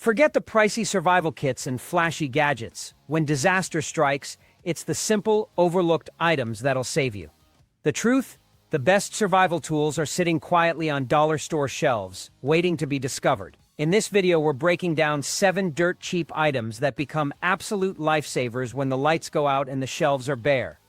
Forget the pricey survival kits and flashy gadgets. When disaster strikes, it's the simple, overlooked items that'll save you. The truth? The best survival tools are sitting quietly on dollar store shelves, waiting to be discovered. In this video, we're breaking down 7 dirt-cheap items that become absolute lifesavers when the lights go out and the shelves are bare.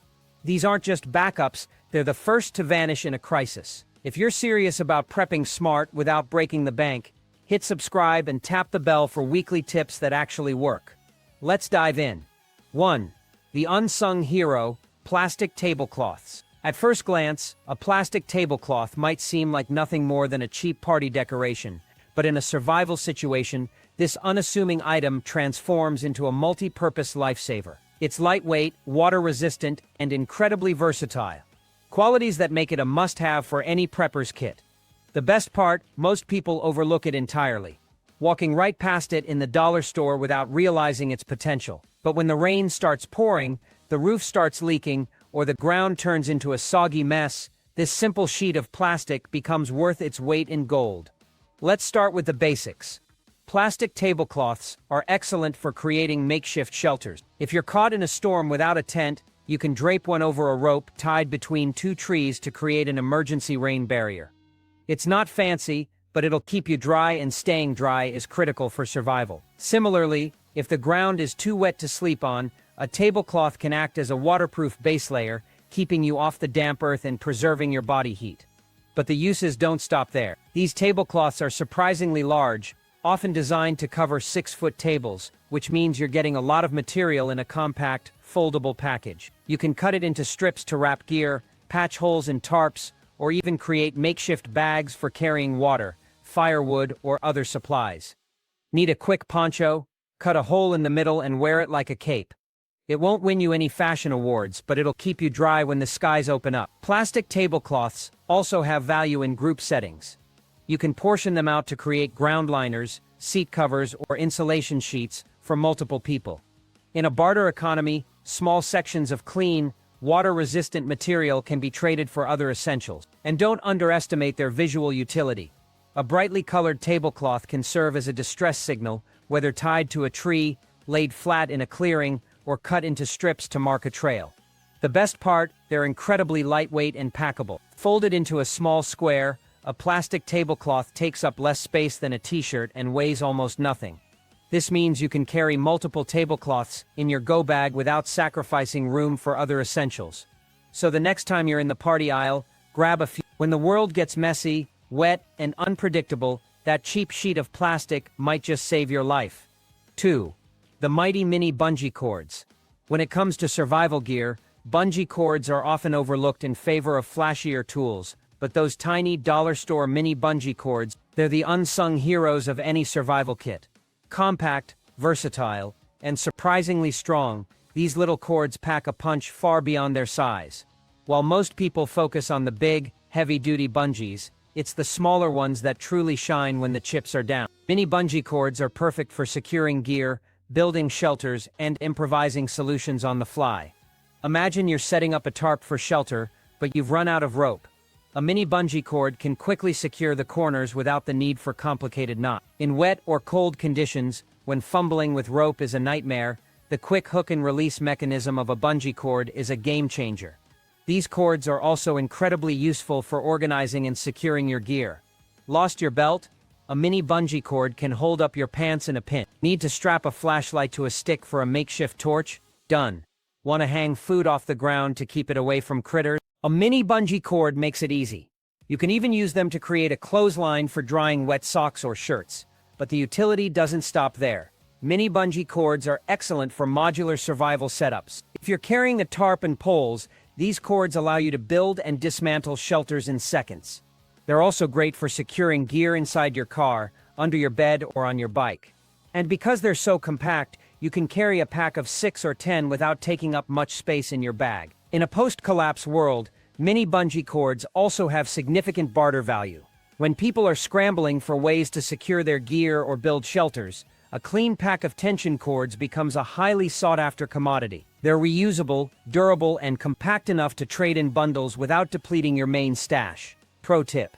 These aren't just backups, they're the first to vanish in a crisis. If you're serious about prepping smart without breaking the bank, hit subscribe and tap the bell for weekly tips that actually work. Let's dive in. 1. The unsung hero, plastic tablecloths. At first glance, a plastic tablecloth might seem like nothing more than a cheap party decoration, but in a survival situation, this unassuming item transforms into a multi-purpose lifesaver. It's lightweight, water-resistant, and incredibly versatile. Qualities that make it a must-have for any prepper's kit. The best part, most people overlook it entirely, walking right past it in the dollar store without realizing its potential. But when the rain starts pouring, the roof starts leaking, or the ground turns into a soggy mess, this simple sheet of plastic becomes worth its weight in gold. Let's start with the basics. Plastic tablecloths are excellent for creating makeshift shelters. If you're caught in a storm without a tent, you can drape one over a rope tied between 2 trees to create an emergency rain barrier. It's not fancy, but it'll keep you dry, and staying dry is critical for survival. Similarly, if the ground is too wet to sleep on, a tablecloth can act as a waterproof base layer, keeping you off the damp earth and preserving your body heat. But the uses don't stop there. These tablecloths are surprisingly large, often designed to cover 6-foot tables, which means you're getting a lot of material in a compact, foldable package. You can cut it into strips to wrap gear, patch holes in tarps, or even create makeshift bags for carrying water, firewood, or other supplies. Need a quick poncho? Cut a hole in the middle and wear it like a cape. It won't win you any fashion awards, but it'll keep you dry when the skies open up. Plastic tablecloths also have value in group settings. You can portion them out to create ground liners, seat covers, or insulation sheets for multiple people. In a barter economy, small sections of clean, water-resistant material can be traded for other essentials. And don't underestimate their visual utility. A brightly colored tablecloth can serve as a distress signal, whether tied to a tree, laid flat in a clearing, or cut into strips to mark a trail. The best part, they're incredibly lightweight and packable. Folded into a small square, a plastic tablecloth takes up less space than a t-shirt and weighs almost nothing. This means you can carry multiple tablecloths in your go bag without sacrificing room for other essentials. So the next time you're in the party aisle, grab a few. When the world gets messy, wet, and unpredictable, that cheap sheet of plastic might just save your life. 2. The mighty mini bungee cords. When it comes to survival gear, bungee cords are often overlooked in favor of flashier tools, but those tiny dollar store mini bungee cords, they're the unsung heroes of any survival kit. Compact, versatile, and surprisingly strong, these little cords pack a punch far beyond their size. While most people focus on the big, heavy-duty bungees, it's the smaller ones that truly shine when the chips are down. Mini bungee cords are perfect for securing gear, building shelters, and improvising solutions on the fly. Imagine you're setting up a tarp for shelter, but you've run out of rope. A mini bungee cord can quickly secure the corners without the need for complicated knots. In wet or cold conditions, when fumbling with rope is a nightmare, the quick hook and release mechanism of a bungee cord is a game changer. These cords are also incredibly useful for organizing and securing your gear. Lost your belt? A mini bungee cord can hold up your pants in a pinch. Need to strap a flashlight to a stick for a makeshift torch? Done. Want to hang food off the ground to keep it away from critters? A mini bungee cord makes it easy. You can even use them to create a clothesline for drying wet socks or shirts. But the utility doesn't stop there. Mini bungee cords are excellent for modular survival setups. If you're carrying a tarp and poles, these cords allow you to build and dismantle shelters in seconds. They're also great for securing gear inside your car, under your bed, or on your bike. And because they're so compact, you can carry a pack of 6 or 10 without taking up much space in your bag. In a post-collapse world, mini bungee cords also have significant barter value. When people are scrambling for ways to secure their gear or build shelters, a clean pack of tension cords becomes a highly sought-after commodity. They're reusable, durable, and compact enough to trade in bundles without depleting your main stash. Pro tip: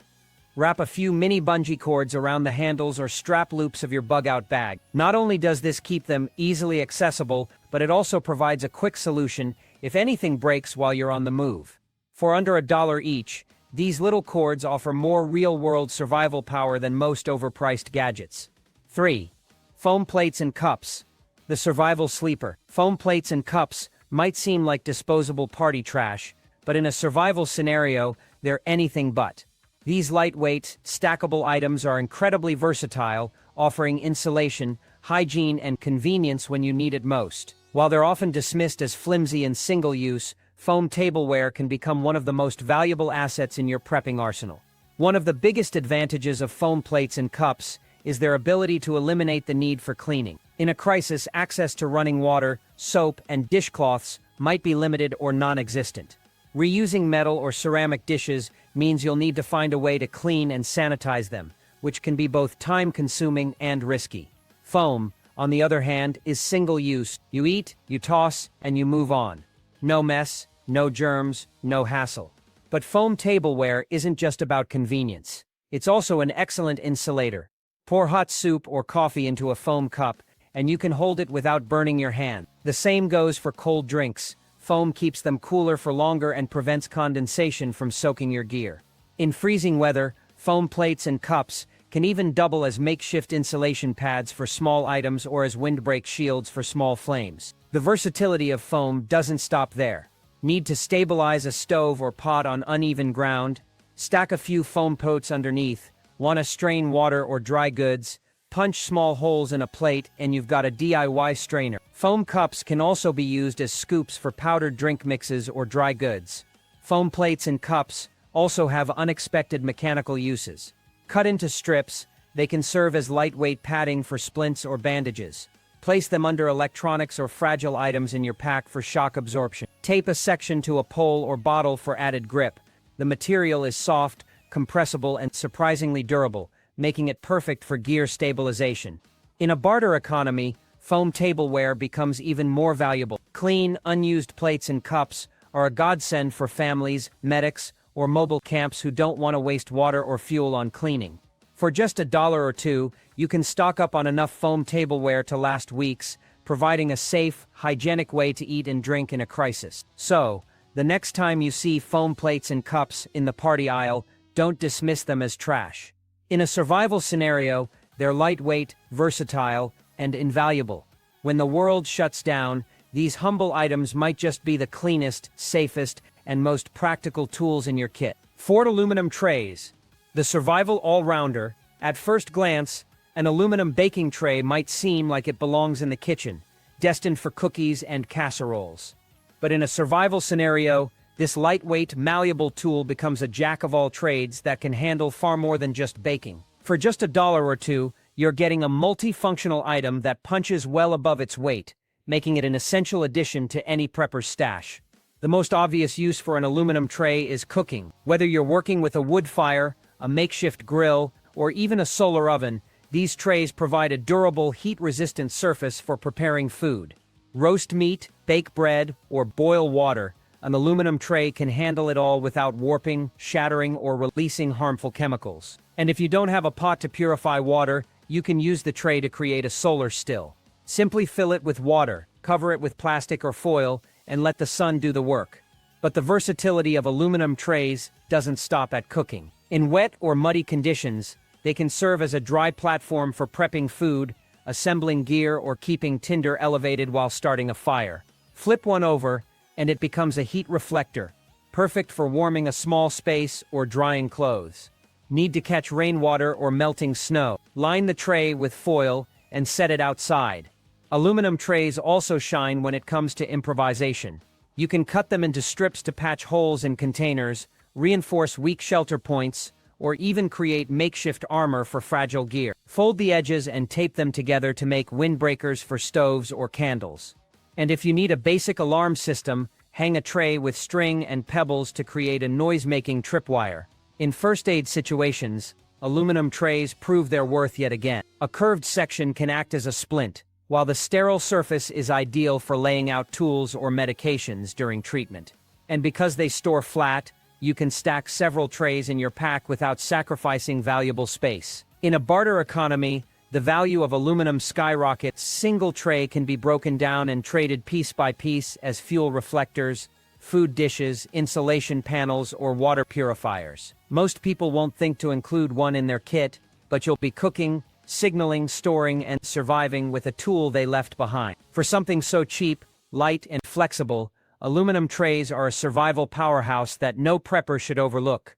Wrap a few mini bungee cords around the handles or strap loops of your bug-out bag. Not only does this keep them easily accessible, but it also provides a quick solution if anything breaks while you're on the move. For under $1 each, these little cords offer more real-world survival power than most overpriced gadgets. 3. Foam plates and cups. The survival sleeper. Foam plates and cups might seem like disposable party trash, but in a survival scenario, they're anything but. These lightweight, stackable items are incredibly versatile, offering insulation, hygiene, and convenience when you need it most. While they're often dismissed as flimsy and single-use, foam tableware can become one of the most valuable assets in your prepping arsenal. One of the biggest advantages of foam plates and cups is their ability to eliminate the need for cleaning. In a crisis, access to running water, soap, and dishcloths might be limited or non-existent. Reusing metal or ceramic dishes means you'll need to find a way to clean and sanitize them, which can be both time-consuming and risky. Foam, on the other hand, is single-use. You eat, you toss, and you move on. No mess, no germs, no hassle. But foam tableware isn't just about convenience. It's also an excellent insulator. Pour hot soup or coffee into a foam cup, and you can hold it without burning your hand. The same goes for cold drinks. Foam keeps them cooler for longer and prevents condensation from soaking your gear. In freezing weather, foam plates and cups can even double as makeshift insulation pads for small items or as windbreak shields for small flames. The versatility of foam doesn't stop there. Need to stabilize a stove or pot on uneven ground? Stack a few foam pots underneath. Want to strain water or dry goods? Punch small holes in a plate and you've got a DIY strainer. Foam cups can also be used as scoops for powdered drink mixes or dry goods. Foam plates and cups also have unexpected mechanical uses. Cut into strips, they can serve as lightweight padding for splints or bandages. Place them under electronics or fragile items in your pack for shock absorption. Tape a section to a pole or bottle for added grip. The material is soft, compressible, and surprisingly durable, making it perfect for gear stabilization. In a barter economy, foam tableware becomes even more valuable. Clean, unused plates and cups are a godsend for families, medics, or mobile camps who don't want to waste water or fuel on cleaning. For just $1 or $2, you can stock up on enough foam tableware to last weeks, providing a safe, hygienic way to eat and drink in a crisis. So, the next time you see foam plates and cups in the party aisle, don't dismiss them as trash. In a survival scenario, they're lightweight, versatile, and invaluable. When the world shuts down, these humble items might just be the cleanest, safest, and most practical tools in your kit. Ford aluminum trays. The survival all-rounder. At first glance, an aluminum baking tray might seem like it belongs in the kitchen, destined for cookies and casseroles. But in a survival scenario, this lightweight, malleable tool becomes a jack-of-all-trades that can handle far more than just baking. For just $1 or $2, you're getting a multifunctional item that punches well above its weight, making it an essential addition to any prepper's stash. The most obvious use for an aluminum tray is cooking. Whether you're working with a wood fire, a makeshift grill, or even a solar oven, these trays provide a durable, heat-resistant surface for preparing food. Roast meat, bake bread, or boil water, an aluminum tray can handle it all without warping, shattering, or releasing harmful chemicals. And if you don't have a pot to purify water, you can use the tray to create a solar still. Simply fill it with water, cover it with plastic or foil, and let the sun do the work. But the versatility of aluminum trays doesn't stop at cooking. In wet or muddy conditions, they can serve as a dry platform for prepping food, assembling gear, or keeping tinder elevated while starting a fire. Flip one over, and it becomes a heat reflector, perfect for warming a small space or drying clothes. Need to catch rainwater or melting snow? Line the tray with foil and set it outside. Aluminum trays also shine when it comes to improvisation. You can cut them into strips to patch holes in containers, reinforce weak shelter points, or even create makeshift armor for fragile gear. Fold the edges and tape them together to make windbreakers for stoves or candles. And if you need a basic alarm system, hang a tray with string and pebbles to create a noise-making tripwire. In first aid situations, aluminum trays prove their worth yet again. A curved section can act as a splint, while the sterile surface is ideal for laying out tools or medications during treatment. And because they store flat, you can stack several trays in your pack without sacrificing valuable space. In a barter economy, the value of aluminum skyrockets. Single tray can be broken down and traded piece by piece as fuel reflectors, food dishes, insulation panels, or water purifiers. Most people won't think to include one in their kit, but you'll be cooking, signaling, storing, and surviving with a tool they left behind. For something so cheap, light, and flexible, aluminum trays are a survival powerhouse that no prepper should overlook.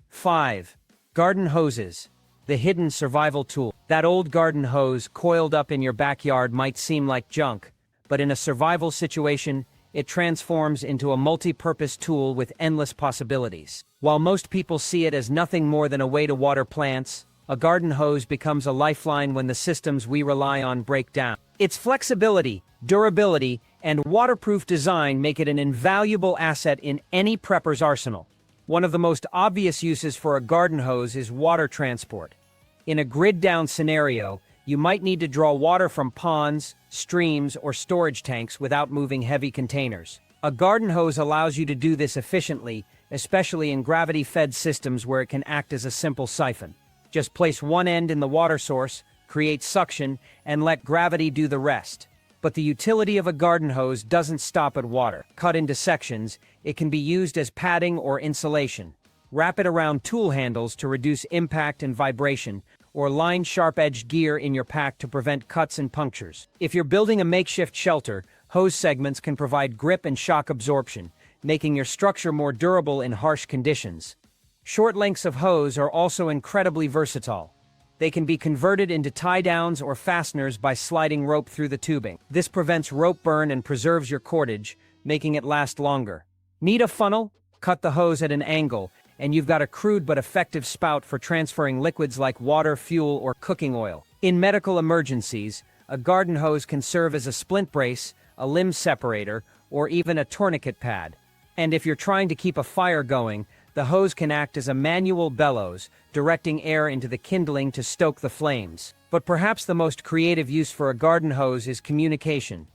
5. Garden hoses. The hidden survival tool. That old garden hose coiled up in your backyard might seem like junk, but in a survival situation, it transforms into a multi-purpose tool with endless possibilities. While most people see it as nothing more than a way to water plants, a garden hose becomes a lifeline when the systems we rely on break down. Its flexibility, durability, and waterproof design make it an invaluable asset in any prepper's arsenal. One of the most obvious uses for a garden hose is water transport. In a grid-down scenario, you might need to draw water from ponds, streams, or storage tanks without moving heavy containers. A garden hose allows you to do this efficiently, especially in gravity-fed systems where it can act as a simple siphon. Just place one end in the water source, create suction, and let gravity do the rest. But the utility of a garden hose doesn't stop at water. Cut into sections, it can be used as padding or insulation. Wrap it around tool handles to reduce impact and vibration, or line sharp-edged gear in your pack to prevent cuts and punctures. If you're building a makeshift shelter, hose segments can provide grip and shock absorption, making your structure more durable in harsh conditions. Short lengths of hose are also incredibly versatile. They can be converted into tie-downs or fasteners by sliding rope through the tubing. This prevents rope burn and preserves your cordage, making it last longer. Need a funnel? Cut the hose at an angle, and you've got a crude but effective spout for transferring liquids like water, fuel, or cooking oil. In medical emergencies, a garden hose can serve as a splint brace, a limb separator, or even a tourniquet pad. And if you're trying to keep a fire going, the hose can act as a manual bellows, directing air into the kindling to stoke the flames. But perhaps the most creative use for a garden hose is communication.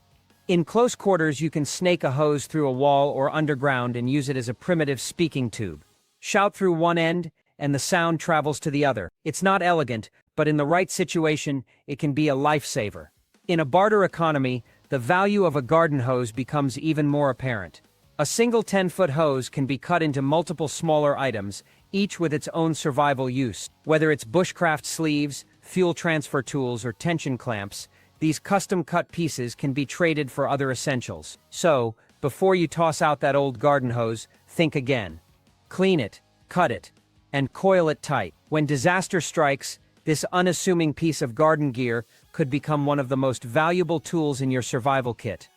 In close quarters, you can snake a hose through a wall or underground and use it as a primitive speaking tube. Shout through one end, and the sound travels to the other. It's not elegant, but in the right situation, it can be a lifesaver. In a barter economy, the value of a garden hose becomes even more apparent. A single 10-foot hose can be cut into multiple smaller items, each with its own survival use. Whether it's bushcraft sleeves, fuel transfer tools, or tension clamps, these custom-cut pieces can be traded for other essentials. So, before you toss out that old garden hose, think again. Clean it, cut it, and coil it tight. When disaster strikes, this unassuming piece of garden gear could become one of the most valuable tools in your survival kit.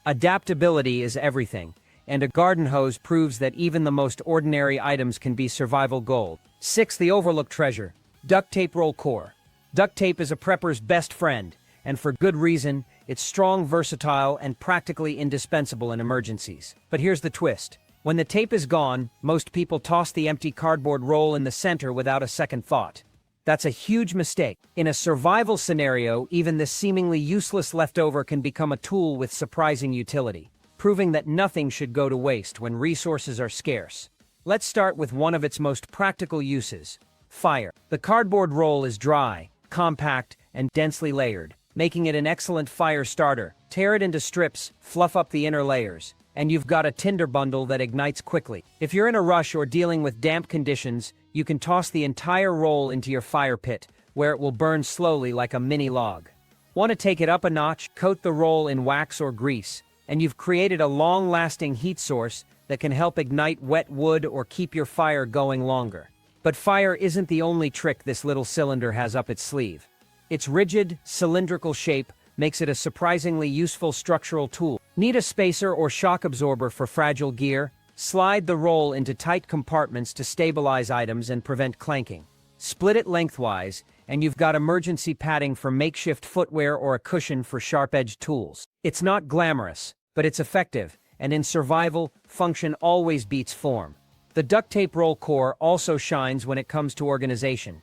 Adaptability is everything, and a garden hose proves that even the most ordinary items can be survival gold. 6. The overlooked treasure. Duct tape roll core. Duct tape is a prepper's best friend, and for good reason. It's strong, versatile, and practically indispensable in emergencies. But here's the twist. When the tape is gone, most people toss the empty cardboard roll in the center without a second thought. That's a huge mistake. In a survival scenario, even this seemingly useless leftover can become a tool with surprising utility, proving that nothing should go to waste when resources are scarce. Let's start with one of its most practical uses: fire. The cardboard roll is dry, compact, and densely layered, making it an excellent fire starter. Tear it into strips, fluff up the inner layers, and you've got a tinder bundle that ignites quickly. If you're in a rush or dealing with damp conditions, you can toss the entire roll into your fire pit, where it will burn slowly like a mini log. Want to take it up a notch? Coat the roll in wax or grease, and you've created a long-lasting heat source that can help ignite wet wood or keep your fire going longer. But fire isn't the only trick this little cylinder has up its sleeve. Its rigid, cylindrical shape makes it a surprisingly useful structural tool. Need a spacer or shock absorber for fragile gear? Slide the roll into tight compartments to stabilize items and prevent clanking. Split it lengthwise, and you've got emergency padding for makeshift footwear or a cushion for sharp-edged tools. It's not glamorous, but it's effective, and in survival, function always beats form. The duct tape roll core also shines when it comes to organization.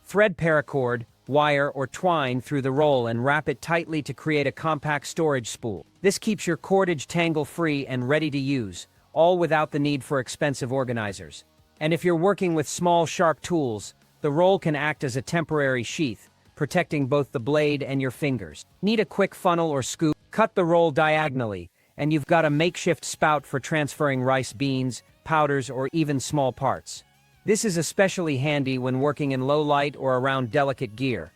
Thread paracord, wire, or twine through the roll and wrap it tightly to create a compact storage spool. This keeps your cordage tangle-free and ready to use, all without the need for expensive organizers. And if you're working with small, sharp tools, the roll can act as a temporary sheath, protecting both the blade and your fingers. Need a quick funnel or scoop? Cut the roll diagonally, and you've got a makeshift spout for transferring rice beans, powders, or even small parts. This is especially handy when working in low light or around delicate gear.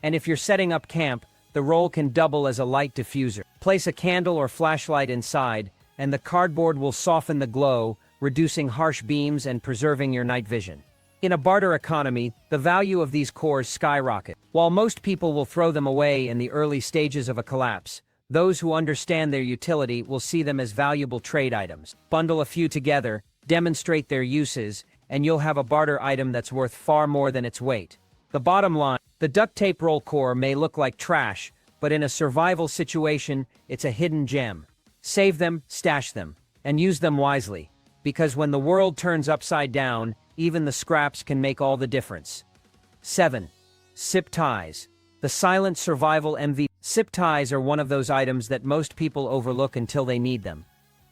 And if you're setting up camp, the roll can double as a light diffuser. Place a candle or flashlight inside, and the cardboard will soften the glow, reducing harsh beams and preserving your night vision. In a barter economy, the value of these cores skyrocket. While most people will throw them away in the early stages of a collapse, those who understand their utility will see them as valuable trade items. Bundle a few together, demonstrate their uses, and you'll have a barter item that's worth far more than its weight. The bottom line, the duct tape roll core may look like trash, but in a survival situation, it's a hidden gem. Save them, stash them, and use them wisely, because when the world turns upside down, even the scraps can make all the difference. 7. Zip ties. The silent survival MVP. Zip ties are one of those items that most people overlook until they need them.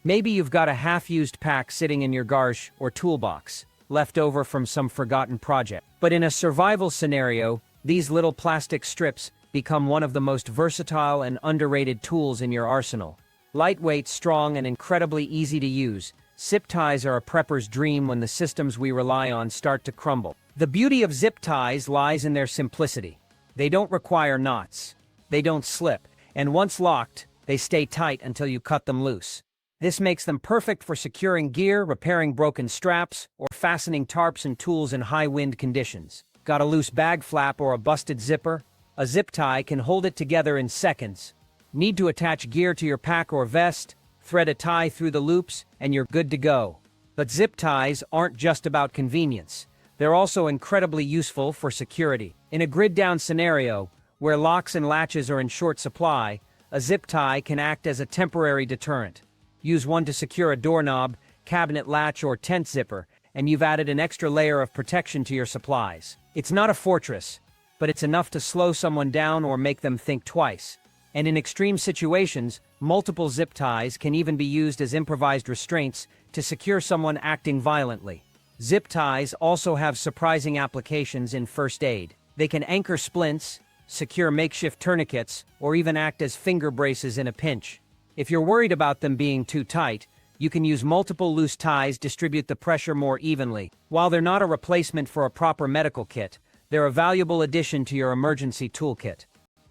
Maybe you've got a half-used pack sitting in your garage or toolbox, left over from some forgotten project. But in a survival scenario, these little plastic strips become one of the most versatile and underrated tools in your arsenal. Lightweight, strong, and incredibly easy to use, zip ties are a prepper's dream when the systems we rely on start to crumble. The beauty of zip ties lies in their simplicity. They don't require knots. They don't slip, and once locked, they stay tight until you cut them loose. This makes them perfect for securing gear, repairing broken straps, or fastening tarps and tools in high-wind conditions. Got a loose bag flap or a busted zipper? A zip tie can hold it together in seconds. Need to attach gear to your pack or vest? Thread a tie through the loops, and you're good to go. But zip ties aren't just about convenience. They're also incredibly useful for security. In a grid-down scenario, where locks and latches are in short supply, a zip tie can act as a temporary deterrent. Use one to secure a doorknob, cabinet latch, or tent zipper, and you've added an extra layer of protection to your supplies. It's not a fortress, but it's enough to slow someone down or make them think twice. And in extreme situations, multiple zip ties can even be used as improvised restraints to secure someone acting violently. Zip ties also have surprising applications in first aid. They can anchor splints, secure makeshift tourniquets, or even act as finger braces in a pinch. If you're worried about them being too tight, you can use multiple loose ties to distribute the pressure more evenly. While they're not a replacement for a proper medical kit, they're a valuable addition to your emergency toolkit.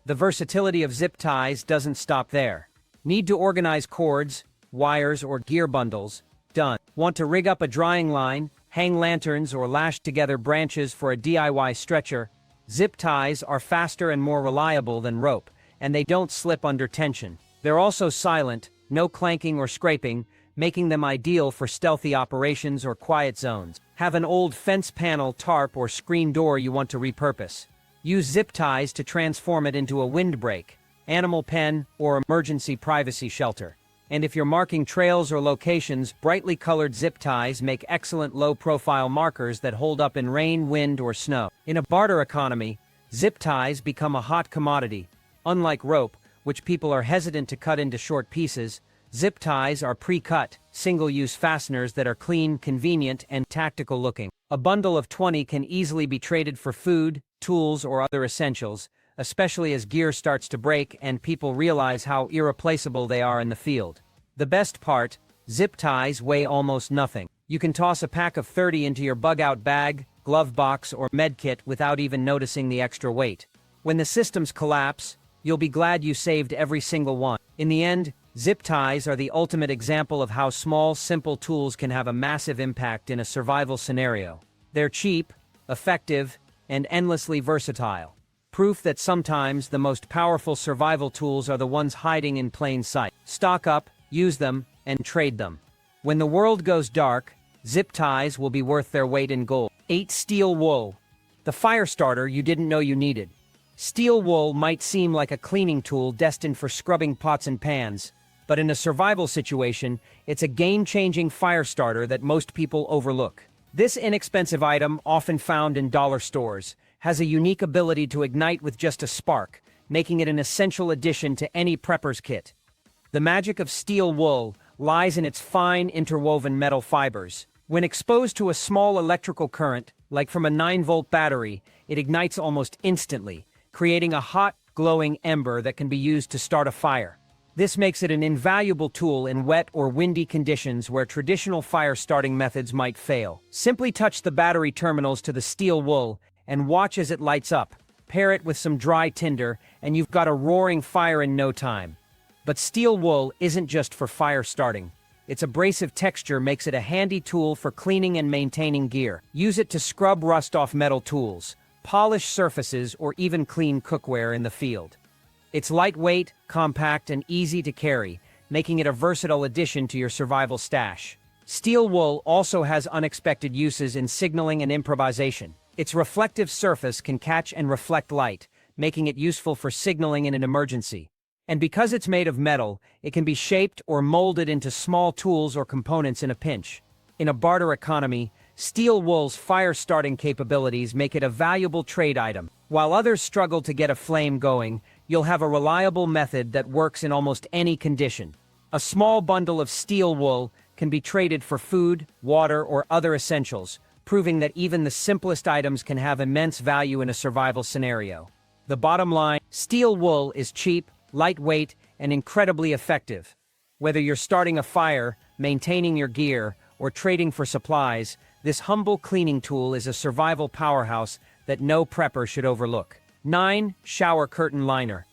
The versatility of zip ties doesn't stop there. Need to organize cords, wires, or gear bundles? Done. Want to rig up a drying line, hang lanterns, or lash together branches for a DIY stretcher? Zip ties are faster and more reliable than rope, and they don't slip under tension. They're also silent, no clanking or scraping, making them ideal for stealthy operations or quiet zones. Have an old fence panel, tarp, or screen door you want to repurpose. Use zip ties to transform it into a windbreak, animal pen, or emergency privacy shelter. And if you're marking trails or locations, brightly colored zip ties make excellent low-profile markers that hold up in rain, wind, or snow. In a barter economy, zip ties become a hot commodity. Unlike rope, which people are hesitant to cut into short pieces, zip ties are pre-cut, single-use fasteners that are clean, convenient, and tactical-looking. A bundle of 20 can easily be traded for food, tools, or other essentials, especially as gear starts to break and people realize how irreplaceable they are in the field. The best part, zip ties weigh almost nothing. You can toss a pack of 30 into your bug-out bag, glove box, or med kit without even noticing the extra weight. When the systems collapse, you'll be glad you saved every single one. In the end, zip ties are the ultimate example of how small, simple tools can have a massive impact in a survival scenario. They're cheap, effective, and endlessly versatile. Proof that sometimes the most powerful survival tools are the ones hiding in plain sight. Stock up, use them, and trade them. When the world goes dark, zip ties will be worth their weight in gold. 8. Steel wool. The fire starter you didn't know you needed. Steel wool might seem like a cleaning tool destined for scrubbing pots and pans, but in a survival situation, it's a game-changing fire starter that most people overlook. This inexpensive item, often found in dollar stores, has a unique ability to ignite with just a spark, making it an essential addition to any prepper's kit. The magic of steel wool lies in its fine interwoven metal fibers. When exposed to a small electrical current, like from a 9-volt battery, it ignites almost instantly, creating a hot, glowing ember that can be used to start a fire. This makes it an invaluable tool in wet or windy conditions where traditional fire-starting methods might fail. Simply touch the battery terminals to the steel wool and watch as it lights up. Pair it with some dry tinder, and you've got a roaring fire in no time. But steel wool isn't just for fire starting. Its abrasive texture makes it a handy tool for cleaning and maintaining gear. Use it to scrub rust off metal tools, polish surfaces, or even clean cookware in the field. It's lightweight, compact, and easy to carry, making it a versatile addition to your survival stash. Steel wool also has unexpected uses in signaling and improvisation. Its reflective surface can catch and reflect light, making it useful for signaling in an emergency. And because it's made of metal, it can be shaped or molded into small tools or components in a pinch. In a barter economy, steel wool's fire-starting capabilities make it a valuable trade item. While others struggle to get a flame going, you'll have a reliable method that works in almost any condition. A small bundle of steel wool can be traded for food, water, or other essentials, proving that even the simplest items can have immense value in a survival scenario. The bottom line, steel wool is cheap, lightweight, and incredibly effective. Whether you're starting a fire, maintaining your gear, or trading for supplies, this humble cleaning tool is a survival powerhouse that no prepper should overlook. 9. Shower curtain liner.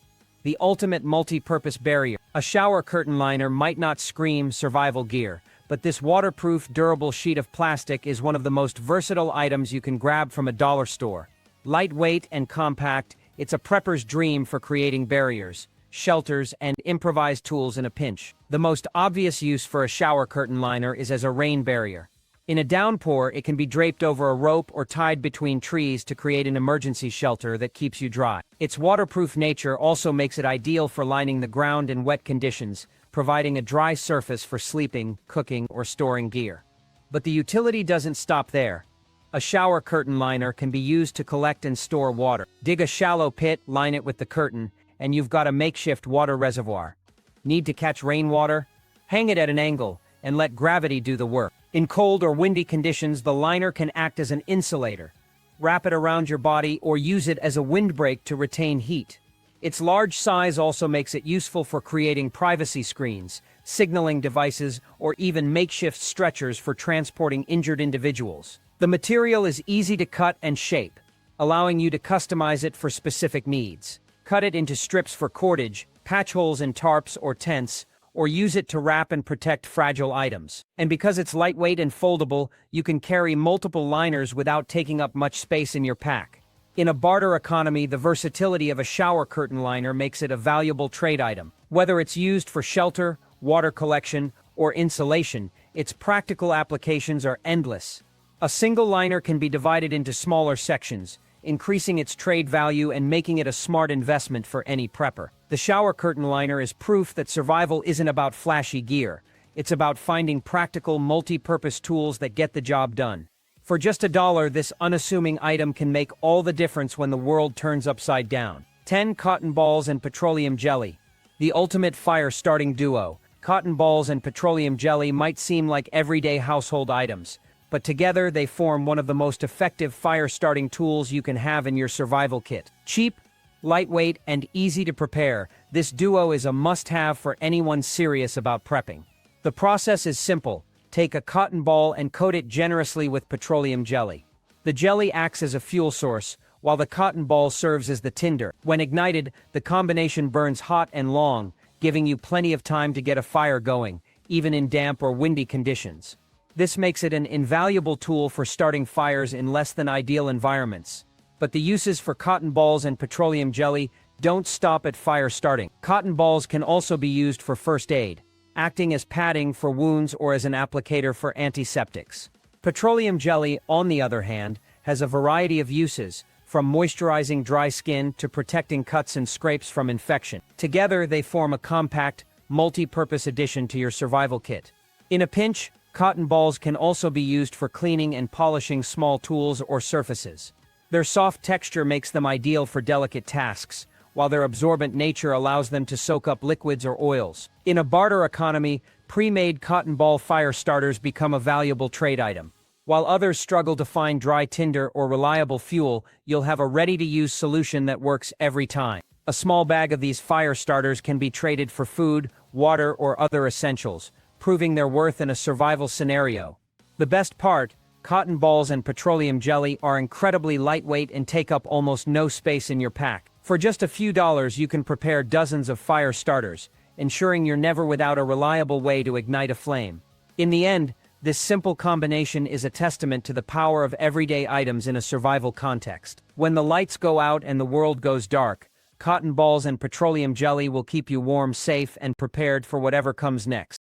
The ultimate multi-purpose barrier. A shower curtain liner might not scream survival gear, but this waterproof, durable sheet of plastic is one of the most versatile items you can grab from a dollar store. Lightweight and compact, it's a prepper's dream for creating barriers, shelters, and improvised tools in a pinch. The most obvious use for a shower curtain liner is as a rain barrier. In a downpour, it can be draped over a rope or tied between trees to create an emergency shelter that keeps you dry. Its waterproof nature also makes it ideal for lining the ground in wet conditions, providing a dry surface for sleeping, cooking, or storing gear. But the utility doesn't stop there. A shower curtain liner can be used to collect and store water. Dig a shallow pit, line it with the curtain, and you've got a makeshift water reservoir. Need to catch rainwater? Hang it at an angle and let gravity do the work. In cold or windy conditions, the liner can act as an insulator. Wrap it around your body or use it as a windbreak to retain heat. Its large size also makes it useful for creating privacy screens, signaling devices, or even makeshift stretchers for transporting injured individuals. The material is easy to cut and shape, allowing you to customize it for specific needs. Cut it into strips for cordage, patch holes in tarps or tents, or use it to wrap and protect fragile items. And because it's lightweight and foldable, you can carry multiple liners without taking up much space in your pack. In a barter economy, the versatility of a shower curtain liner makes it a valuable trade item. Whether it's used for shelter, water collection, or insulation, its practical applications are endless. A single liner can be divided into smaller sections, increasing its trade value and making it a smart investment for any prepper. The shower curtain liner is proof that survival isn't about flashy gear. It's about finding practical, multi-purpose tools that get the job done. For just $1, this unassuming item can make all the difference when the world turns upside down. 10. Cotton balls and petroleum jelly. The ultimate fire-starting duo. Cotton balls and petroleum jelly might seem like everyday household items, but together they form one of the most effective fire-starting tools you can have in your survival kit. Cheap, lightweight, and easy to prepare, this duo is a must-have for anyone serious about prepping. The process is simple. Take a cotton ball and coat it generously with petroleum jelly. The jelly acts as a fuel source, while the cotton ball serves as the tinder. When ignited, the combination burns hot and long, giving you plenty of time to get a fire going, even in damp or windy conditions. This makes it an invaluable tool for starting fires in less than ideal environments. But the uses for cotton balls and petroleum jelly don't stop at fire starting. Cotton balls can also be used for first aid, acting as padding for wounds or as an applicator for antiseptics. Petroleum jelly, on the other hand, has a variety of uses, from moisturizing dry skin to protecting cuts and scrapes from infection. Together, they form a compact, multi-purpose addition to your survival kit. In a pinch, cotton balls can also be used for cleaning and polishing small tools or surfaces. Their soft texture makes them ideal for delicate tasks, while their absorbent nature allows them to soak up liquids or oils. In a barter economy, pre-made cotton ball fire starters become a valuable trade item. While others struggle to find dry tinder or reliable fuel, you'll have a ready-to-use solution that works every time. A small bag of these fire starters can be traded for food, water, or other essentials, proving their worth in a survival scenario. The best part, cotton balls and petroleum jelly are incredibly lightweight and take up almost no space in your pack. For just a few dollars, you can prepare dozens of fire starters, ensuring you're never without a reliable way to ignite a flame. In the end, this simple combination is a testament to the power of everyday items in a survival context. When the lights go out and the world goes dark, cotton balls and petroleum jelly will keep you warm, safe, and prepared for whatever comes next.